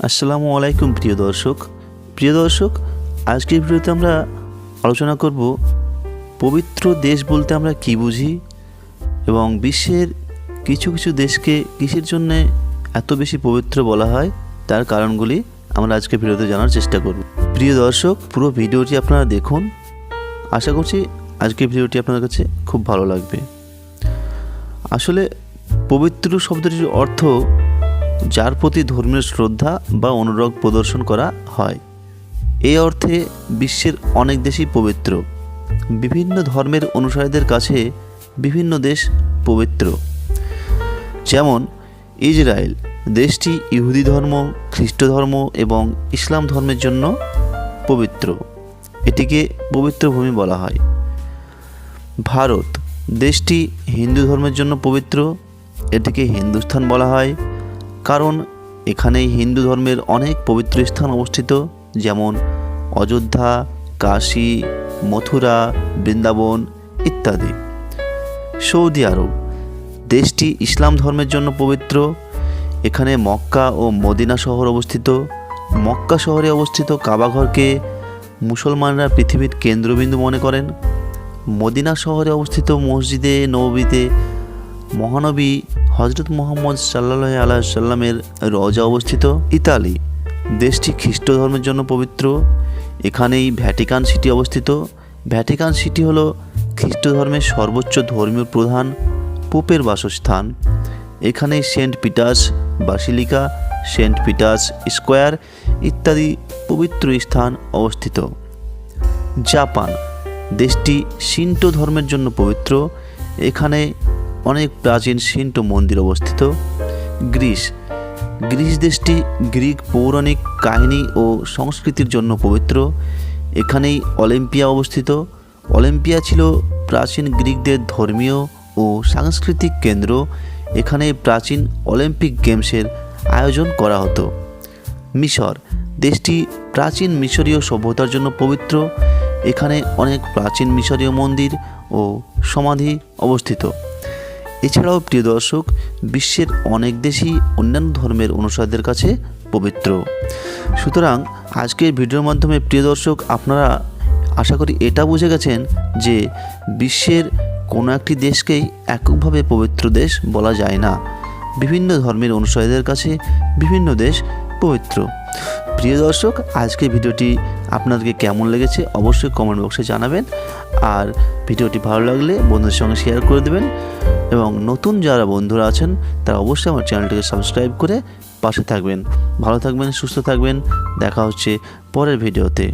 আসসালামু আলাইকুম প্রিয় দর্শক আজকের ভিডিওতে আমরা আলোচনা করব পবিত্র দেশ বলতে আমরা কি বুঝি এবং বিশ্বের কিছু কিছু দেশকে কিসের জন্য এত বেশি পবিত্র বলা হয় তার কারণগুলি আমরা আজকে ভিডিওতে জানার চেষ্টা করব। প্রিয় দর্শক, পুরো ভিডিওটি আপনারা দেখুন। আশা করছি আজকের ভিডিওটি আপনাদের কাছে খুব ভালো লাগবে। আসলে পবিত্র শব্দটির অর্থ যার প্রতি ধর্মীয় শ্রদ্ধা বা অনুরাগ প্রদর্শন করা হয়। এই অর্থে বিশ্বের অনেক দেশই পবিত্র। বিভিন্ন ধর্মের অনুসারীদের কাছে বিভিন্ন দেশ পবিত্র। যেমন ইসরায়েল দেশটি ইহুদি ধর্ম, খ্রিস্ট ধর্ম এবং ইসলাম ধর্মের জন্য পবিত্র। এটিকে পবিত্র ভূমি বলা হয়। ভারত দেশটি হিন্দু ধর্মের জন্য পবিত্র। এটিকে হিন্দুস্থান বলা হয়, কারণ এখানে হিন্দু ধর্মের অনেক পবিত্র স্থান অবস্থিত, যেমন অযোধ্যা, কাশী, মথুরা, বৃন্দাবন ইত্যাদি। সৌদি আরব দেশটি ইসলাম ধর্মের জন্য পবিত্র। এখানে মক্কা ও মদিনা শহর অবস্থিত। মক্কা শহরে অবস্থিত কাবাঘরকে মুসলমানরা পৃথিবীর কেন্দ্রবিন্দু মনে করেন। মদিনা শহরে অবস্থিত মসজিদে নববীতে মহানবী হজরত মুহাম্মদ সাল্লাল্লাহু আলাইহি সাল্লামের রওজা অবস্থিত। ইতালি দেশটি খ্রিস্ট ধর্মের জন্য পবিত্র। এখানেই ভ্যাটিকান সিটি অবস্থিত। ভ্যাটিকান সিটি হলো খ্রিস্ট ধর্মের সর্বোচ্চ ধর্মীয় প্রধান পোপের বাসস্থান। এখানেই saint Peter's basilica, saint Peter's square ইত্যাদি পবিত্র স্থান অবস্থিত। জাপান দেশটি শিন্টো ধর্মের জন্য পবিত্র। এখানে অনেক প্রাচীন শিন্টো মন্দির অবস্থিত। গ্রিস দেশটি গ্রিক পৌরাণিক কাহিনী ও সংস্কৃতির জন্য পবিত্র। এখানেই অলিম্পিয়া অবস্থিত। অলিম্পিয়া ছিল প্রাচীন গ্রিকদের ধর্মীয় ও সাংস্কৃতিক কেন্দ্র। এখানে প্রাচীন অলিম্পিক গেমসের আয়োজন করা হতো। মিশর দেশটি প্রাচীন মিশরীয় সভ্যতার জন্য পবিত্র। এখানে অনেক প্রাচীন মিশরীয় মন্দির ও সমাধি অবস্থিত। এছাড়াও প্রিয় দর্শক, বিশ্বের অনেক দেশই অন্যান্য ধর্মের অনুসারীদের কাছে পবিত্র। সুতরাং আজকের ভিডিওর মাধ্যমে প্রিয় দর্শক, আপনারা আশা করি এটা বুঝে গেছেন যে বিশ্বের কোনো একটি দেশকেই এককভাবে পবিত্র দেশ বলা যায় না। বিভিন্ন ধর্মের অনুসারীদের কাছে বিভিন্ন দেশ পবিত্র। প্রিয় দর্শক, আজকের ভিডিওটি আপনাদেরকে কেমন লেগেছে অবশ্যই কমেন্ট বক্সে জানাবেন। আর ভিডিওটি ভালো লাগলে বন্ধুদের সঙ্গে শেয়ার করে দেবেন এবং নতুন যারা বন্ধুরা আছেন তারা অবশ্যই আমার চ্যানেলটিকে সাবস্ক্রাইব করে পাশে থাকবেন। ভালো থাকবেন, সুস্থ থাকবেন। দেখা হচ্ছে পরের ভিডিওতে।